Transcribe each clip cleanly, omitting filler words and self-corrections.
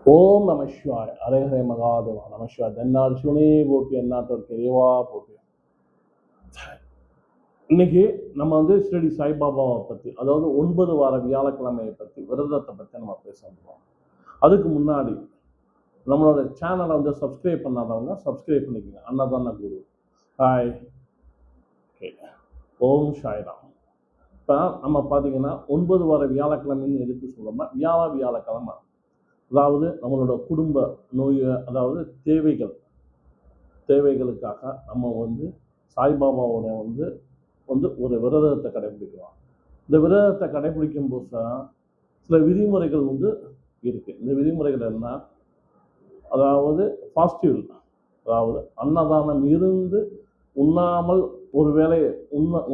ஓம் நம சிவாய். ஹரஹரே மகாதேவா. நம சிவாய். தென்னாடு சிவனே போற்றி, எந்நாட்டோருக்கு இறைவா போற்றி. இன்னைக்கு நம்ம வந்து ஸ்ரீ சாய்பாபாவை பற்றி, அதாவது 9 வார வியாழக்கிழமையை பற்றி, விரதத்தை பற்றி நம்ம பேச போகிறோம். அதுக்கு முன்னாடி நம்மளோட சேனலை வந்து சப்ஸ்கிரைப் பண்ணாதவங்க சப்ஸ்கிரைப் பண்ணிக்கோங்க. அன்னதான குரு. ஹாய். ஓகே. ஓம் சாய்ராம். இப்போ நம்ம பார்த்தீங்கன்னா 9 வார வியாழக்கிழமைன்னு எதுக்கு சொல்லணும்னா, வியாழக்கிழமை, அதாவது நம்மளோட குடும்ப நோய், அதாவது தேவைகளுக்காக நம்ம வந்து சாய்பாபாவோட வந்து வந்து ஒரு விரதத்தை கடைபிடிக்கிறோம். இந்த விரதத்தை கடைபிடிக்கும் போது சில விதிமுறைகள் வந்து இருக்கு. இந்த விதிமுறைகள் என்ன? அதாவது பாசிட்டிவ், அதாவது அன்னதானம் இருந்து உண்ணாமல், ஒருவேளை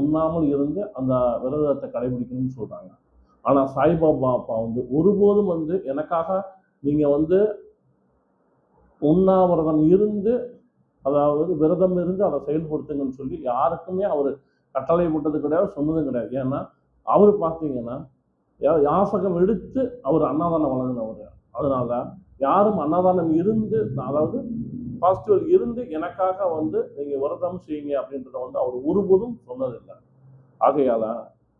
உண்ணாமல் இருந்து அந்த விரதத்தை கடைபிடிக்கணும்னு சொல்றாங்க. ஆனா சாய்பாபா அப்பா வந்து ஒருபோதும் வந்து எனக்காக நீங்க வந்து உண்ணாவிரதம் இருந்து, அதாவது விரதம் இருந்து அதை செயல்படுத்துங்கன்னு சொல்லி யாருக்குமே அவர் கட்டளை போட்டது கிடையாது, சொன்னதும் கிடையாது. ஏன்னா அவர் பார்த்தீங்கன்னா யாசகம் எடுத்து அவர் அன்னதானம் வழங்கினவர். அதனால யாரும் அன்னதானம் இருந்து, அதாவது பாசிட்டிவ் இருந்து எனக்காக வந்து நீங்க விரதம் செய்யுங்க அப்படின்றத வந்து அவர் ஒருபோதும் சொன்னதில்லை. ஆகையால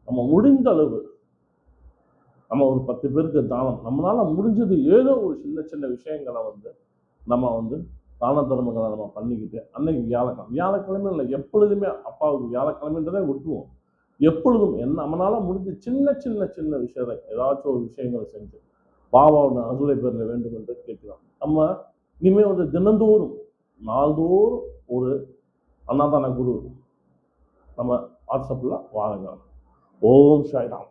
நம்ம முடிந்த அளவு நம்ம ஒரு 10 பேருக்கு தானம், நம்மளால முடிஞ்சது ஏதோ ஒரு சின்ன சின்ன விஷயங்களை வந்து நம்ம வந்து தான தர்மங்களை நம்ம பண்ணிக்கிட்டு, அன்னைக்கு வியாழக்கிழமை இல்லை, எப்பொழுதுமே அப்பாவுக்கு வியாழக்கிழமைன்றதே விட்டுருவோம். எப்பொழுதும் நம்மளால முடிஞ்ச சின்ன சின்ன சின்ன விஷயத்தை, ஏதாச்சும் ஒரு விஷயங்களை செஞ்சு பாபாவோட அருளை பெற வேண்டும் என்று கேட்கிறோம். நம்ம இனிமே வந்து தினந்தோறும் நாள்தோறும் ஒரு அன்னதான குரு நம்ம வாட்ஸ்அப்ல வாங்க. ஓம் சாய்ராம்.